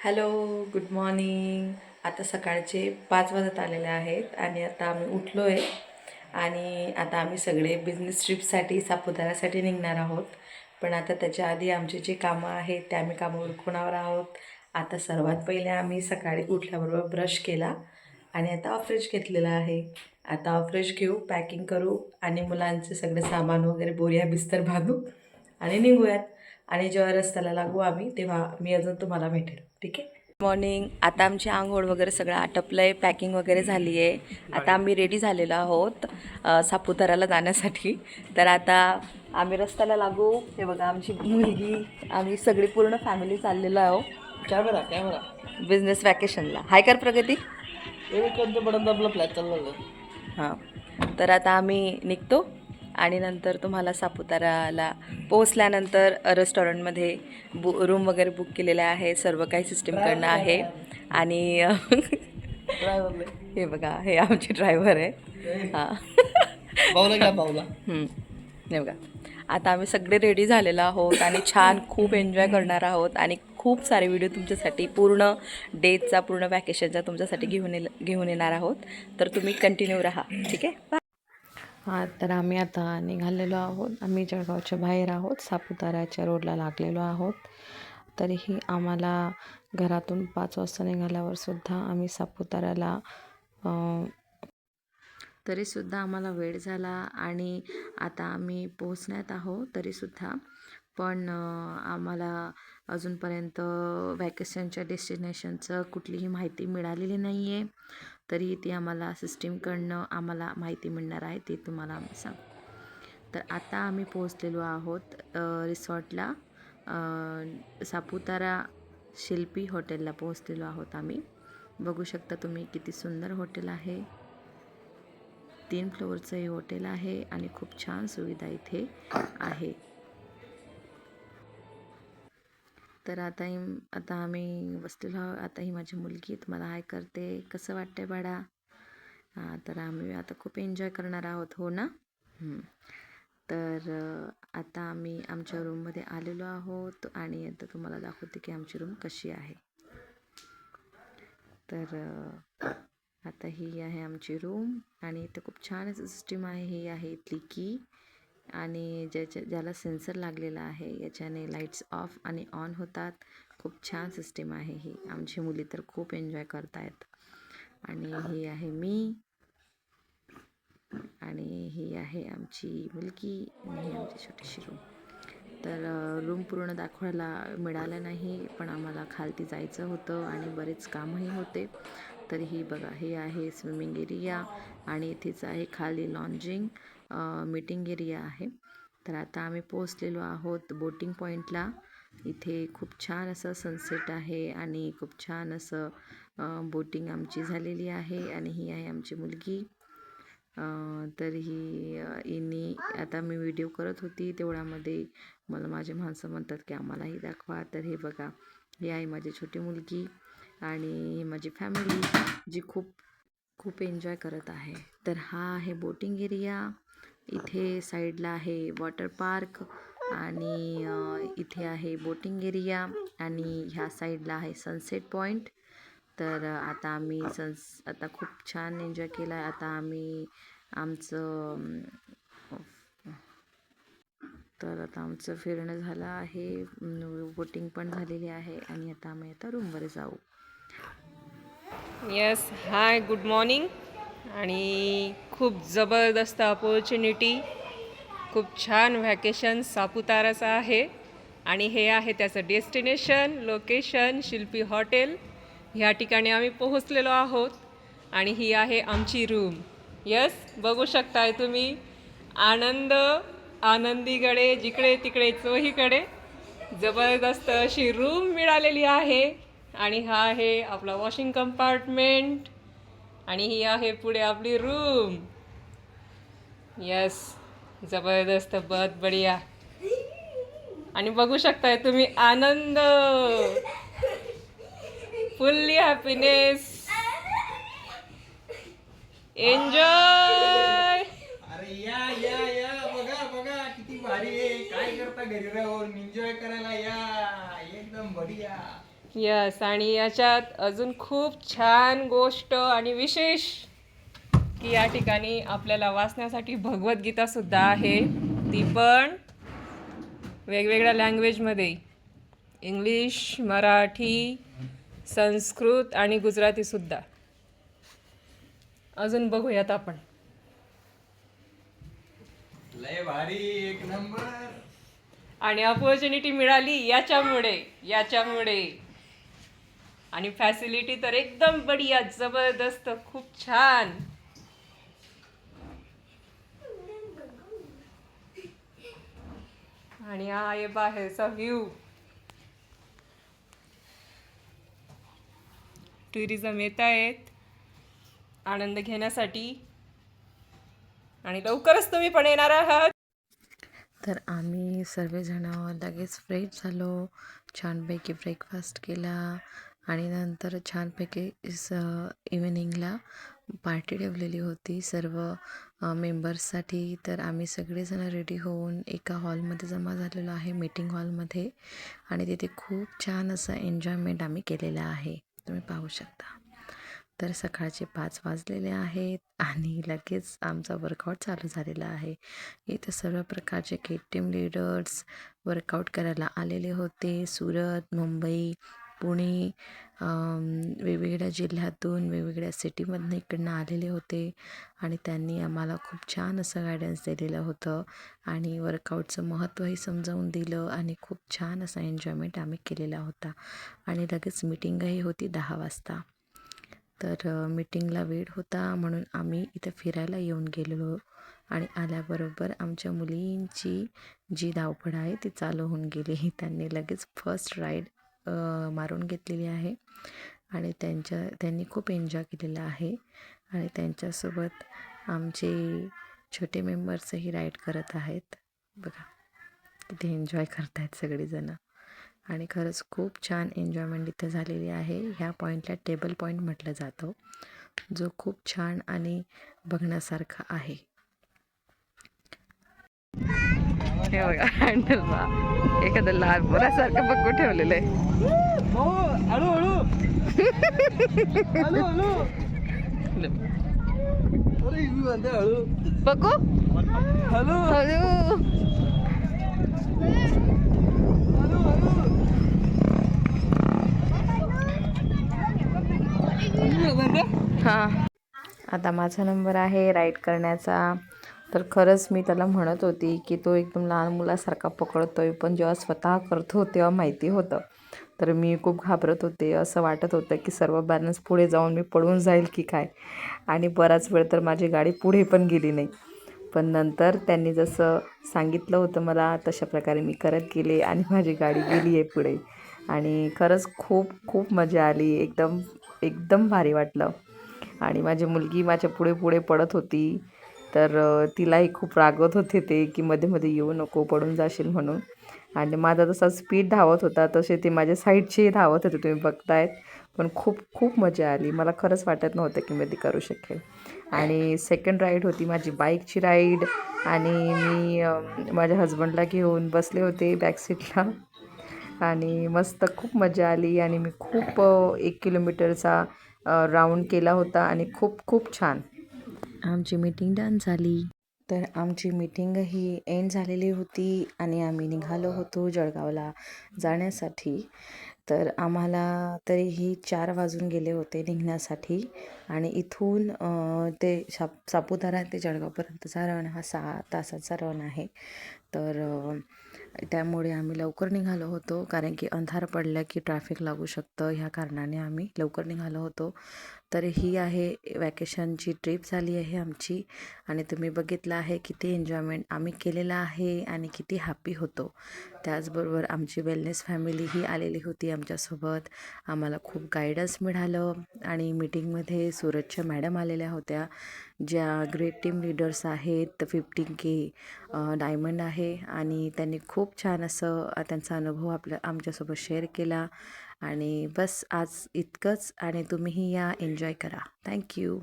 Hello, good morning. आता सकाळचे 5 वाजत आलेले आहेत आणि आता आम्ही उठलो आहे आणि आता आम्ही सगळे बिझनेस ट्रिपसाठी सापुताऱ्यासाठी निघणार आहोत. पण आता त्याच्या आधी आमचे जे कामं आहेत ते आम्ही कामं उरकवणार आहोत. आता सर्वात पहिले आम्ही सकाळी उठल्याबरोबर ब्रश केला आणि आता फ्रेश घेतलेला आहे. आता फ्रेश घेऊ, पॅकिंग करू आणि मुलांचे सगळे सामान वगैरे बोरिया बिस्तर बांधू आणि निघूयात. आणि जेव्हा रस्त्याला लागू आम्ही तेव्हा मी अजून तुम्हाला भेटेल. ठीक आहे. मॉर्निंग. आता आमची आंघोळ वगैरे सगळं आटपलं आहे, पॅकिंग वगैरे झाली आहे. आता आम्ही रेडी झालेलो आहोत सापुताऱ्याला जाण्यासाठी. तर आता आम्ही रस्त्याला लागू. हे बघा आमची मुलगी, आम्ही सगळी पूर्ण फॅमिली चाललेलो आहो कॅमेरा बिझनेस वॅकेशनला. हाय कर प्रगती. आपला फ्लॅट चालला. हां, तर आता आम्ही निघतो आणि नंतर तुम्हाला सापुताऱ्याला पोहोचल्यानंतर रेस्टॉरंटमध्ये रूम वगैरे बुक केलेल्या आहे. सर्व काही सिस्टीमकडनं आहे. आणि ड्रायव्हर हे बघा, हे आमचे ड्रायव्हर आहे. हां, पावला घ्या पावला. हे बघा, आता आम्ही सगळे रेडी झालेलो आहोत आणि छान खूप एन्जॉय करणार आहोत आणि खूप सारे व्हिडिओ तुमच्यासाठी पूर्ण डेजचा, पूर्ण वॅकेशनचा तुमच्यासाठी घेऊन येणार आहोत. तर तुम्ही कंटिन्यू राहा. ठीक आहे. हां, तर आम्ही आता निघालेलो आहोत. आम्ही जळगावच्या बाहेर आहोत, सापुताऱ्याच्या रोडला लागलेलो आहोत. तरीही आम्हाला घरातून 5 वाजता निघाल्यावर सुद्धा आम्ही सापुताऱ्याला तरीसुद्धा आम्हाला वेळ झाला आणि आता आम्ही पोहोचण्यात आहोत तरीसुद्धा. पण आम्हाला अजूनपर्यंत वॅकेशनच्या डेस्टिनेशनचं कुठलीही माहिती मिळालेली नाही आहे. तरी ती आम्हाला सिस्टीमकडनं आम्हाला माहिती मिळणार आहे, ते तुम्हाला आम्ही सांगू. तर आता आम्ही पोहोचलेलो आहोत रिसॉर्टला. सापुतारा शिल्पी हॉटेलला पोहोचलेलो आहोत आम्ही. बघू शकता तुम्ही किती सुंदर हॉटेल आहे. 3 फ्लोअरचं हे हॉटेल आहे आणि खूप छान सुविधा इथे आहे. तर आता आम्ही बसलेलो आहोत. आता ही माझी मुलगी तुम्हाला हाय करते. कसं वाटतंय बाळा? हां, तर आम्ही आता खूप एन्जॉय करणार आहोत, हो ना? तर आता आम्ही आमच्या रूममध्ये आलेलो आहोत आणि आता तुम्हाला दाखवते की आमची रूम कशी आहे. तर आता ही आहे आमची रूम आणि इथं खूप छान असं सिस्टीम आहे. ही आहे इथली की आणि ज्याला सेन्सर लागलेला आहे. याच्याने लाईट्स ऑफ आणि ऑन होतात. खूप छान सिस्टीम आहे ही. आमची मुली तर खूप एन्जॉय करतायत. आणि ही आहे मी आणि ही आहे आमची मुलगी आणि ही आमची छोटीशी रूम. तर रूम पूर्ण दाखवायला मिळालं नाही, पण आम्हाला खालती जायचं होतं आणि बरेच कामही होते. तर ही बघा, हे आहे स्विमिंग एरिया आणि इथेच आहे खाली लॉन्जिंग मीटिंग एरिया आहे. तर आता आम्ही पोहोचलेलो आहोत बोटिंग पॉईंटला. इथे खूप छान असं सनसेट आहे आणि खूप छान असं बोटिंग आमची झालेली आहे आणि ही आहे आमची मुलगी. तर हिने आता मी व्हिडिओ करत होती तेवढ्यामध्ये मला माझे माणसं म्हणतात की आम्हालाही दाखवा. तर हे बघा, ही आहे माझी छोटी मुलगी आणि ही माझी फॅमिली जी खूप खूप एन्जॉय करत आहे. तर हा आहे बोटिंग एरिया. इथे साईडला आहे वॉटर पार्क आणि इथे आहे बोटिंग एरिया आणि ह्या साईडला आहे सनसेट पॉईंट. तर आता आम्ही आता खूप छान एन्जॉय केला आहे. आता आम्ही आमचं फिरणं झालं आहे, बोटिंग पण झालेली आहे आणि आता आम्ही रूमवर जाऊ. येस, हाय, गुड मॉर्निंग. आणि खूप जबरदस्त अपॉर्च्युनिटी, खूप छान व्हॅकेशन सापुताराचं आहे आणि हे आहे त्याचं डेस्टिनेशन लोकेशन शिल्पी हॉटेल. ह्या ठिकाणी आम्ही पोहोचलेलो आहोत आणि ही आहे आमची रूम. यस, बघू शकताय तुम्ही. आनंदीकडे जिकडे तिकडे चोहीकडे जबरदस्त अशी रूम मिळालेली आहे. आणि हा आहे आपला वॉशिंग कंपार्टमेंट आणि ही आहे पुढे आपली रूम. यस, जबरदस्त, बहुत बढिया. आणि बघू शकताय तुम्ही आनंद, फुल्ली हॅपीनेस, एन्जॉय. अरे या या या, बघा बघा किती भारी आहे. काय करता घरी राहून एन्जॉय करायला या. यस, आणि याच्यात अजून खूप छान गोष्ट आणि विशेष की या ठिकाणी आपल्याला वाचण्यासाठी भगवद्गीता सुद्धा आहे, ती पण वेगवेगळ्या लँग्वेजमध्ये, इंग्लिश, मराठी, संस्कृत आणि गुजराती सुद्धा. अजून बघूयात आपण. लय भारी, एक नंबर. आणि अपॉर्च्युनिटी मिळाली याच्यामुळे आणि फॅसिलिटी तर एकदम बढिया, जबरदस्त, खूप छान. आणि हा आहे बाहेरचा व्ह्यू. टुरिझम येत आहेत आनंद घेण्यासाठी आणि लवकरच तुम्ही पण येणार आहात. तर आम्ही सर्वजण लगेच फ्रेश झालो, छानपैकी ब्रेकफास्ट केला आणि नंतर छानपैकी इव्हिनिंगला पार्टी ठेवलेली होती सर्व मेंबर्ससाठी. तर आम्ही सगळेजण रेडी होऊन एका हॉलमध्ये जमा झालेलो आहे, मीटिंग हॉलमध्ये, आणि तिथे खूप छान असं एन्जॉयमेंट आम्ही केलेलं आहे, तुम्ही पाहू शकता. तर सकाळचे 5 वाजलेले आहेत आणि लगेच आमचा वर्कआउट चालू झालेला आहे. इथे सर्व प्रकारचे टीम लीडर्स वर्कआउट करायला आलेले होते. सुरत, मुंबई, पुणे, वेगवेगळ्या जिल्ह्यातून, वेगवेगळ्या सिटीमधून इकडनं आलेले होते आणि त्यांनी आम्हाला खूप छान असं गायडन्स दिलेलं होतं आणि वर्कआउटचं महत्त्वही समजावून दिलं आणि खूप छान असा एन्जॉयमेंट आम्ही केलेला होता. आणि लगेच मीटिंगही होती 10 वाजता. तर मीटिंगला वेळ होता म्हणून आम्ही इथं फिरायला येऊन गेलेलो आणि आल्याबरोबर आमच्या मुलींची जी धावपळ आहे ती चालू होऊन गेली. त्यांनी लगेच फर्स्ट राईड मारून घेतलेली आहे आणि त्यांनी खूप एन्जॉय केलेला आहे आणि त्यांच्यासोबत आमचे छोटे मेंबर्सही राईड करत आहेत. बघा किती एन्जॉय करत आहेत सगळेजणं आणि खरंच खूप छान एन्जॉयमेंट इथं झालेली आहे. ह्या पॉईंटला टेबल पॉईंट म्हटलं जातं, जो खूप छान आणि बघण्यासारखा आहे. हे बघा हँडल बा एखादं लहान पोरासारखं बघू ठेवलेलं आहे. बघू हळू. हां, आता माझा नंबर आहे राईड करण्याचा. तर खरंच मी त्याला म्हणत होती की तो एकदम लहान मुलासारखा पकडतोय, पण जेव्हा स्वतः करतो तेव्हा माहिती होतं. तर मी खूप घाबरत होते, असं वाटत होतं की सर्व बॅलन्स पुढे जाऊन मी पडून जाईल की काय. आणि बराच वेळ तर माझी गाडी पुढे पण गेली नाही. पण नंतर त्यांनी जसं सांगितलं होतं मला तशा प्रकारे मी करत गेले आणि माझी गाडी गेली आहे पुढे. आणि खरंच खूप खूप मजा आली, एकदम एकदम भारी वाटलं. आणि माझी मुलगी माझ्या पुढे पुढे पडत होती, तर तिलाही खूप रागवत होते ते की मध्ये मध्ये येऊ नको, पडून जाशील म्हणून. आणि माझा जसा स्पीड धावत होता तसे ते माझ्या साईडचे धावत होते, तुम्ही बघतायत. पण खूप खूप मजा आली, मला खरंच वाटत नव्हतं की मी ती करू शकेल. आणि सेकंड राईड होती माझी बाईकची राईड आणि मी माझ्या हजबंडला घेऊन बसले होते बॅक सीटला आणि मस्त खूप मजा आली. आणि मी खूप 1 किलोमीटरचा राऊंड केला होता आणि खूप खूप छान आमची मीटिंग डन झाली. तर आमची मीटिंगही एंड झालेली होती आणि आम्ही निघालो होतो जळगावला जाण्यासाठी. तर आम्हाला तरीही 4 वाजून गेले होते निघण्यासाठी आणि इथून ते सापुतारा ते जळगावपर्यंतचा रन हा 6 तासाचा रन आहे. तर त्यामुळे आम्ही लवकर निघालो होतो, कारण की अंधार पडलं की ट्रॅफिक लागू शकतं, ह्या कारणाने आम्ही लवकर निघालो होतो. तर ही आहे वॅकेशनची ट्रिप झाली आहे आमची आणि तुम्ही बघितलं आहे किती एन्जॉयमेंट आम्ही केलेलं आहे आणि किती हॅपी होतो. त्याचबरोबर आमची वेलनेस फॅमिलीही आलेली होती आमच्यासोबत. आम्हाला खूप गायडन्स मिळालं आणि मीटिंगमध्ये सुरतच्या मॅडम आलेल्या होत्या, ज्या ग्रेट टीम लीडर्स आहेत. 15K डायमंड आहे आणि त्यांनी खूप छान असं त्यांचा अनुभव आमच्यासोबत शेअर केला. आणि बस आज इतकंच आणि तुम्हीही या, एन्जॉय करा. थँक्यू.